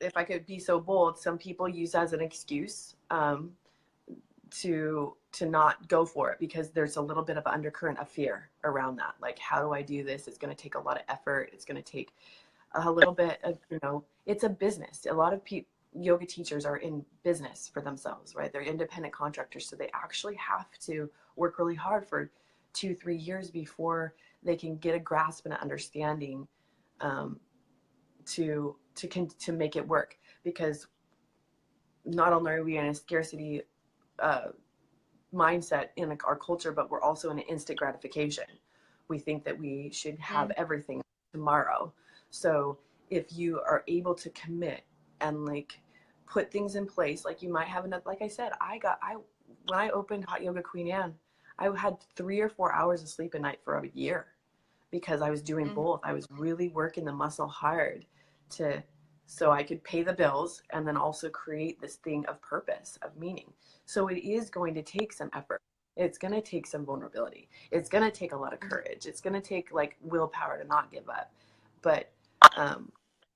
if I could be so bold, some people use as an excuse to not go for it, because there's a little bit of undercurrent of fear around that. Like, how do I do this? It's going to take a lot of effort. It's going to take a little bit of, you know, it's a business. A lot of yoga teachers are in business for themselves, right? They're independent contractors, so they actually have to work really hard for 2-3 years before they can get a grasp and an understanding to make it work. Because not only are we in a scarcity mindset in our culture, but we're also in an instant gratification. We think that we should have everything tomorrow. So if you are able to commit and like put things in place, like you might have enough, like I said, when I opened Hot Yoga Queen Anne, I had 3 or 4 hours of sleep a night for a year, because I was doing both. I was really working the muscle hard so I could pay the bills and then also create this thing of purpose, of meaning. So it is going to take some effort. It's going to take some vulnerability. It's going to take a lot of courage. It's going to take like willpower to not give up, but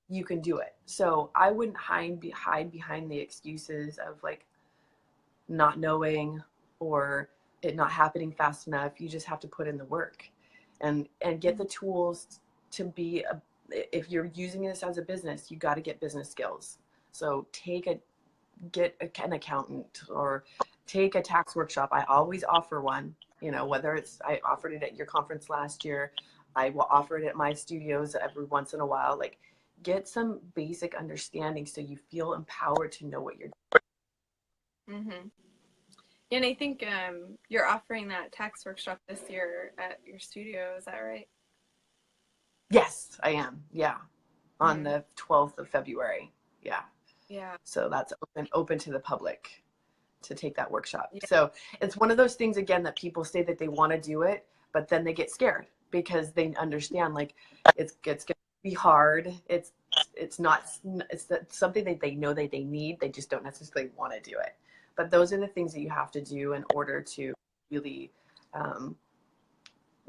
you can do it. So I wouldn't hide behind the excuses of like not knowing or it not happening fast enough. You just have to put in the work and get the tools to be if you're using this as a business, you got to get business skills. So get an accountant or take a tax workshop. I always offer one, you know, whether it's, I offered it at your conference last year, I will offer it at my studios every once in a while. Like, get some basic understanding so you feel empowered to know what you're doing. Mm-hmm. And I think you're offering that tax workshop this year at your studio. Is that right? Yes, I am. Yeah. On the 12th of February. Yeah. Yeah. So that's open to the public to take that workshop. Yeah. So it's one of those things, again, that people say that they want to do it, but then they get scared because they understand like it's going to be hard. It's something that they know that they need. They just don't necessarily want to do it. But those are the things that you have to do in order to really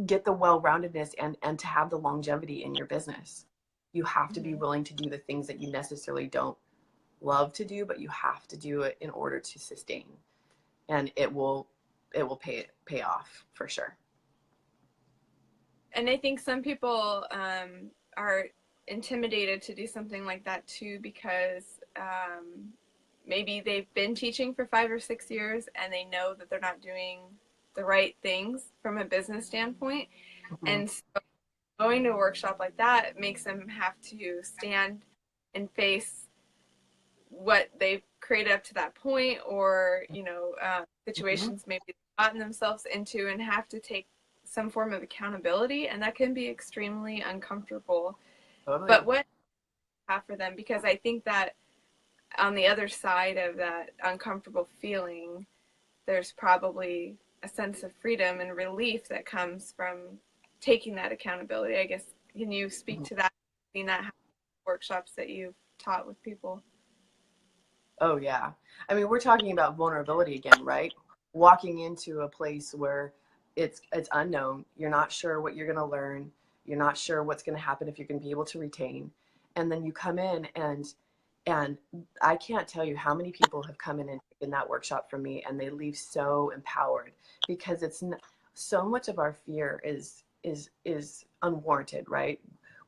get the well-roundedness and to have the longevity in your business. You have to be willing to do the things that you necessarily don't love to do, but you have to do it in order to sustain, and it will pay off for sure. And I think some people are intimidated to do something like that too, because maybe they've been teaching for 5 or 6 years and they know that they're not doing the right things from a business standpoint. Mhm. And so going to a workshop like that makes them have to stand and face what they've created up to that point, or Mhm. situations maybe they've gotten themselves into, and have to take some form of accountability, and that can be extremely uncomfortable. But Totally. what I have for them, because I think that on the other side of that uncomfortable feeling, there's probably a sense of freedom and relief that comes from taking that accountability. I guess, can you speak Mhm. to that, in that workshops that you've taught with people? Oh yeah. I mean, we're talking about vulnerability again, right? Walking into a place where it's unknown. You're not sure what you're going to learn. You're not sure what's going to happen, if you're going to be able to retain. And then you come in, and I can't tell you how many people have come in and taken that workshop from me, and they leave so empowered, because so much of our fear is unwarranted, right?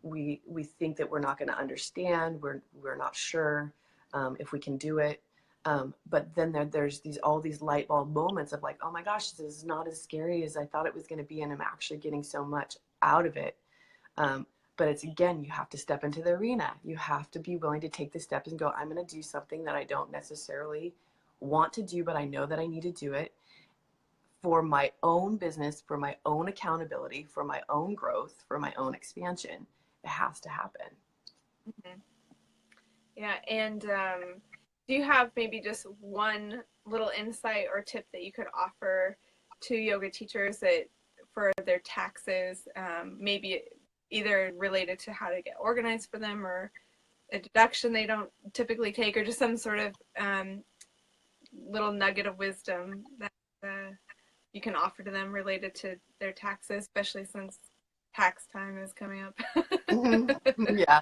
We think that we're not going to understand. We're not sure if we can do it. But then there's all these light bulb moments of like, oh my gosh, this is not as scary as I thought it was going to be, and I'm actually getting so much out of it. Um, but it's, again, you have to step into the arena. You have to be willing to take the steps and go, I'm going to do something that I don't necessarily want to do, but I know that I need to do it for my own business, for my own accountability, for my own growth, for my own expansion. It has to happen. Mm-hmm. Yeah, and do you have maybe just one little insight or tip that you could offer to yoga teachers that for their taxes, maybe either related to how to get organized for them, or a deduction they don't typically take, or just some sort of little nugget of wisdom that you can offer to them related to their taxes, especially since tax time is coming up? Yeah.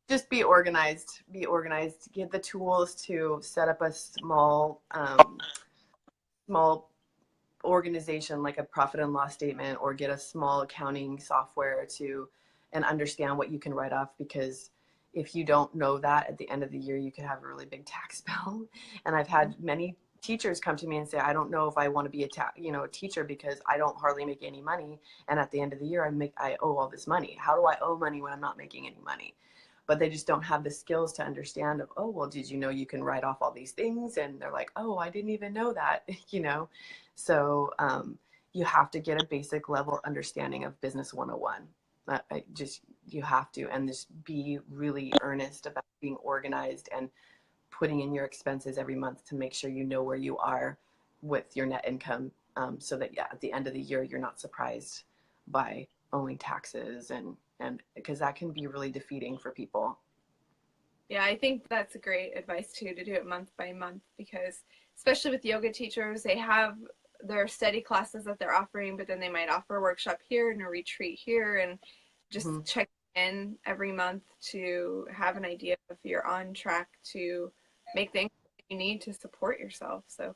Just be organized, get the tools to set up a small organization, like a profit and loss statement, or get a small accounting software to and understand what you can write off, because if you don't know that, at the end of the year you could have a really big tax bill. And I've had many teachers come to me and say, I don't know if I want to be a teacher, because I don't hardly make any money, and at the end of the year I owe all this money. How do I owe money when I'm not making any money? But they just don't have the skills to understand of, oh, well, did you know you can write off all these things? And they're like, oh, I didn't even know that. So you have to get a basic level understanding of business 101. You have to, and just be really earnest about being organized and putting in your expenses every month to make sure you know where you are with your net income, so that, yeah, at the end of the year you're not surprised by owing taxes, and because that can be really defeating for people. Yeah, I think that's a great advice too, to do it month by month, because especially with yoga teachers, they have their steady classes that they're offering, but then they might offer a workshop here and a retreat here, and just Mhm. check in every month to have an idea if you're on track to make the income you need to support yourself. So,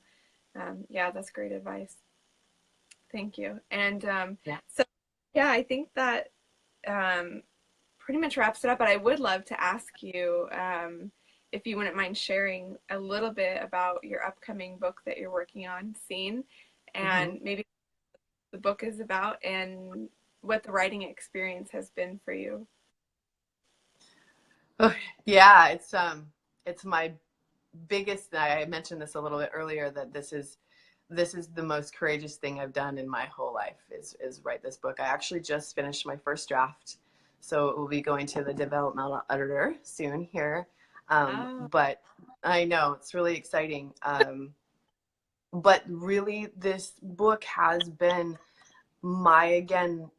yeah, that's great advice. Thank you. And Yeah. so, yeah, I think that um, pretty much wraps it up, but I would love to ask you if you wouldn't mind sharing a little bit about your upcoming book that you're working on, Scene, Hmm. and maybe the book is about, and what the writing experience has been for you. Yeah, it's my biggest. I mentioned this a little bit earlier, that this is the most courageous thing I've done in my whole life, is write this book. I actually just finished my first draft, so it will be going to the developmental editor soon here. Oh, But I know it's really exciting. But really, this book has been my, again,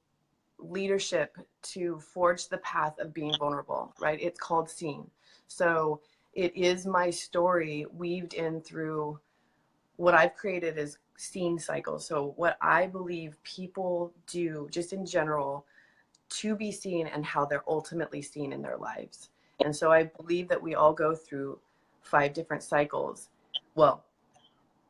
leadership to forge the path of being vulnerable, right? It's called Seen. So it is my story weaved in through what I've created is seen cycles. So what I believe people do just in general to be seen, and how they're ultimately seen in their lives. And so I believe that we all go through 5 different cycles. Well,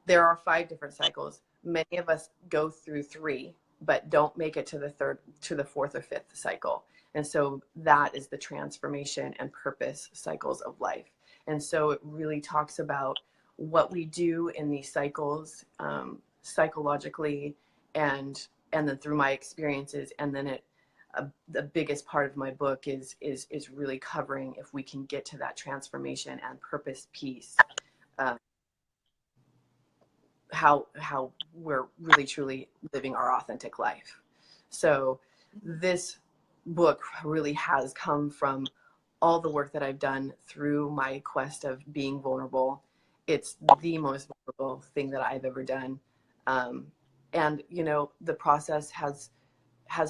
there are 5 different cycles. Many of us go through 3, but don't make it to the third, to the fourth or fifth cycle. And so that is the transformation and purpose cycles of life. And so it really talks about what we do in these cycles, psychologically, and then through my experiences. And then the biggest part of my book is really covering if we can get to that transformation and purpose piece, how we're really truly living our authentic life. So this book really has come from all the work that I've done through my quest of being vulnerable. It's the most vulnerable thing that I've ever done. And, you know, the process has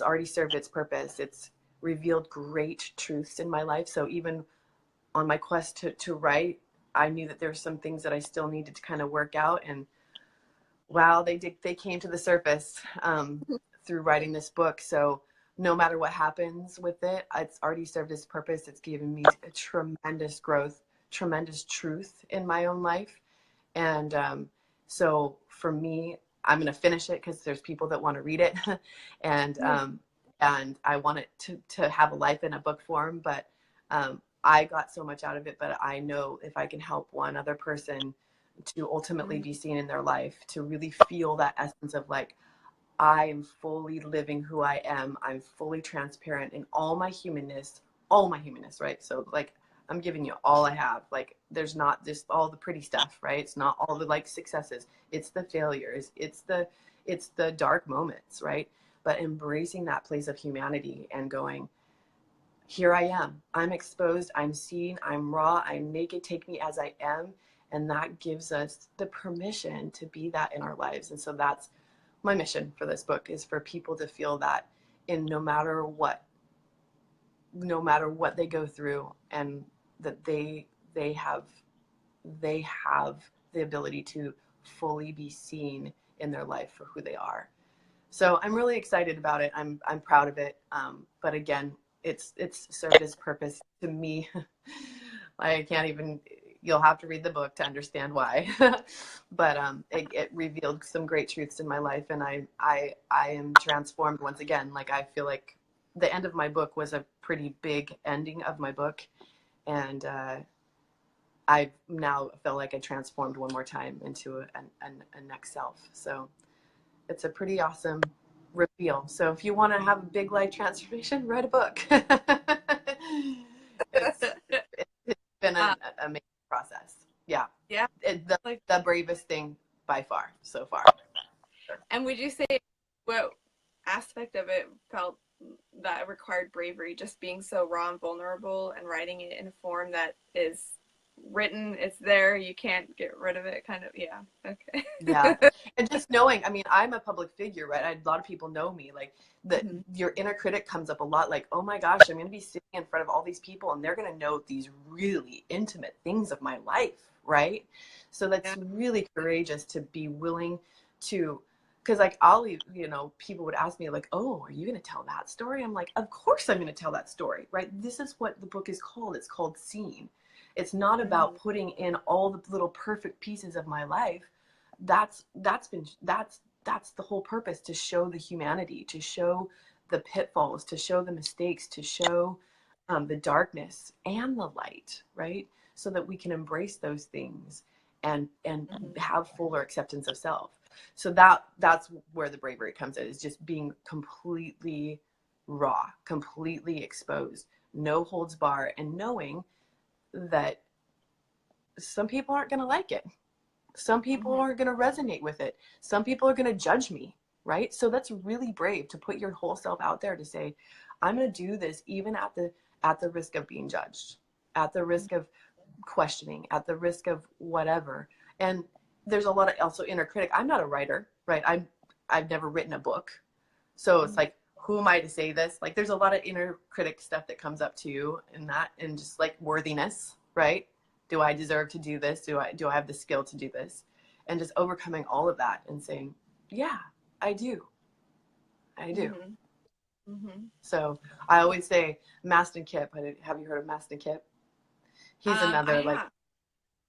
already served its purpose. It's revealed great truths in my life. So even on my quest to write, I knew that there were some things that I still needed to kind of work out. And wow, they came to the surface through writing this book. So no matter what happens with it, it's already served its purpose. It's given me a tremendous growth, tremendous truth in my own life. And so for me, I'm going to finish it because there's people that want to read it. And I want it to have a life in a book form. But I got so much out of it. But I know if I can help one other person to ultimately be seen in their life, to really feel that essence of like, I am fully living who I am. I'm fully transparent in all my humanness, right? So like, I'm giving you all I have. Like, there's not just all the pretty stuff, right? It's not all the like successes. It's the failures. It's the dark moments, right? But embracing that place of humanity and going, here I am. I'm exposed. I'm seen. I'm raw. I'm naked. Take me as I am. And that gives us the permission to be that in our lives. And so that's my mission for this book, is for people to feel that in no matter what they go through, and that they have the ability to fully be seen in their life for who they are. So I'm really excited about it. I'm proud of it. But again, it's served its purpose to me. I can't even, you'll have to read the book to understand why. But it revealed some great truths in my life, and I am transformed once again. Like, I feel like the end of my book was a pretty big ending of my book, and I now feel like I transformed one more time into a next self. So it's a pretty awesome reveal. So if you want to have a big life transformation, write a book. It's been an amazing process. Yeah. Yeah. The bravest thing by far so far. And would you say what aspect of it felt that required bravery, just being so raw and vulnerable and writing it in a form that is written, it's there, you can't get rid of it, kind of? Yeah. Okay. Yeah. And just knowing, I mean, I'm a public figure, right? A lot of people know me. Like, your inner critic comes up a lot. Like, oh my gosh, I'm going to be sitting in front of all these people, and they're going to know these really intimate things of my life, right? So that's really courageous to be willing to, because like, people would ask me like, oh, are you going to tell that story? I'm like, of course I'm going to tell that story, right? This is what the book is called. It's called Seen. It's not about putting in all the little perfect pieces of my life. That's the whole purpose, to show the humanity, to show the pitfalls, to show the mistakes, to show the darkness and the light, right? So that we can embrace those things and have fuller acceptance of self. So that's where the bravery comes in, is just being completely raw, completely exposed, no holds bar, and knowing that some people aren't going to like it. Some people aren't going to resonate with it. Some people are going to judge me, right? So that's really brave to put your whole self out there, to say, I'm going to do this even at the risk of being judged, at the risk of questioning, at the risk of whatever. And there's a lot of also inner critic. I'm not a writer, right? I've never written a book. So it's like, who am I to say this? Like, there's a lot of inner critic stuff that comes up to you in that, and just like worthiness, right? Do I deserve to do this? Do I have the skill to do this? And just overcoming all of that and saying, yeah, I do. So I always say Maston Kipp. Have you heard of Maston Kipp? He's another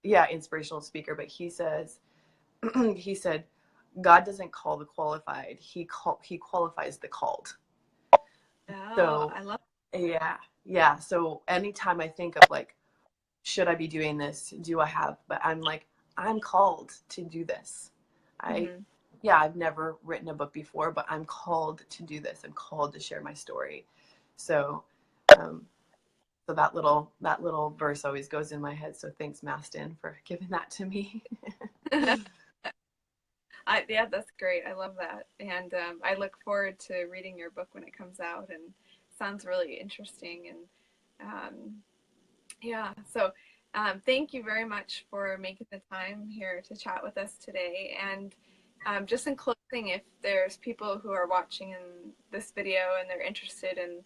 inspirational speaker, but he says, he said, God doesn't call the qualified. He qualifies the called. Oh, So I love yeah. So anytime I think of like, should I be doing this? Do I have? But I'm like, I'm called to do this. mm-hmm. I've never written a book before, but I'm called to do this. I'm called to share my story. So, um, so that little verse always goes in my head. So thanks, Mastin, for giving that to me. Yeah, that's great. I love that. And I look forward to reading your book when it comes out, and sounds really interesting. And yeah, so thank you very much for making the time here to chat with us today. And just in closing, if there's people who are watching in this video and they're interested in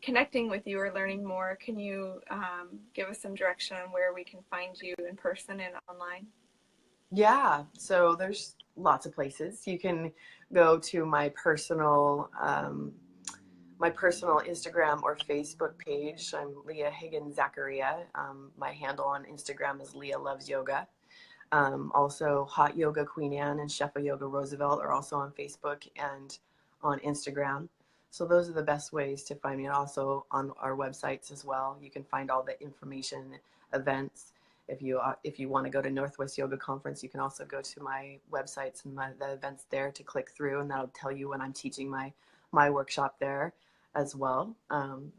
connecting with you or learning more, can you give us some direction on where we can find you in person and online? Yeah, so there's lots of places. You can go to my personal Instagram or Facebook page. I'm Leah Higgins Zaccaria. My handle on Instagram is Leah Loves Yoga. Also, Hot Yoga Queen Anne and Shefayoga Roosevelt are also on Facebook and on Instagram. So those are the best ways to find me. And also on our websites as well. You can find all the information, events. If you want to go to Northwest Yoga Conference, you can also go to my websites and the events there to click through, and that'll tell you when I'm teaching my workshop there as well.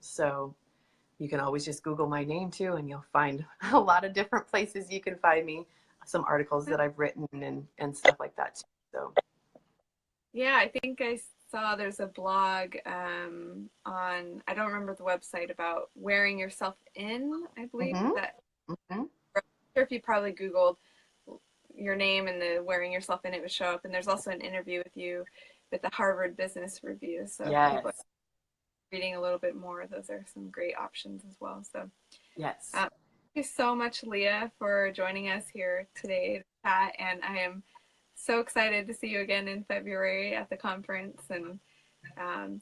So you can always just Google my name too, and you'll find a lot of different places you can find me. Some articles that I've written and stuff like that too. So Yeah, I think I saw there's a blog on, I don't remember the website, about wearing yourself in, I believe. mm-hmm, That, mm-hmm. I'm sure if you probably Googled your name and the wearing yourself in, it would show up. And there's also an interview with you with the Harvard Business Review. So if people are Yes, reading a little bit more, those are some great options as well. So yes. thank you so much, Leah, for joining us here today to chat. And I am so excited to see you again in February at the conference, and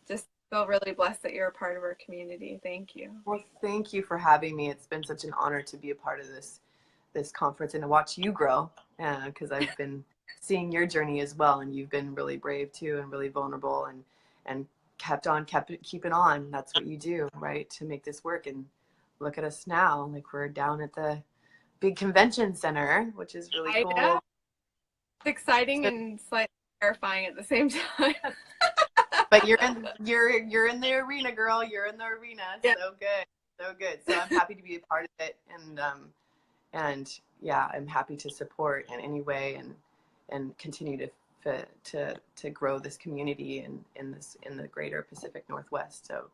just feel really blessed that you're a part of our community. Thank you. Well, thank you for having me. It's been such an honor to be a part of this conference and to watch you grow, because I've been seeing your journey as well, and you've been really brave too, and really vulnerable, and kept keeping on. That's what you do, right, to make this work. And look at us now, like we're down at the big convention center, which is really I know. cool. It's exciting So, and slightly terrifying at the same time. but you're in the arena, girl. You're in the arena. Yeah. So good, so good. So I'm happy to be a part of it, and yeah, I'm happy to support in any way and continue to grow this community in the greater Pacific Northwest. So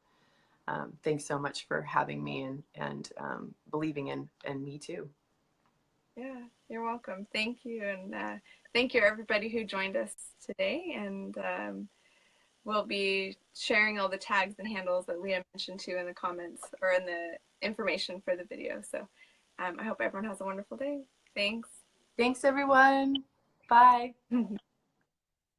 thanks so much for having me and believing in me too. Yeah, you're welcome. Thank you. And thank you, everybody who joined us today. And we'll be sharing all the tags and handles that Leah mentioned too in the comments or in the information for the video. So I hope everyone has a wonderful day. Thanks. Thanks, everyone. Bye.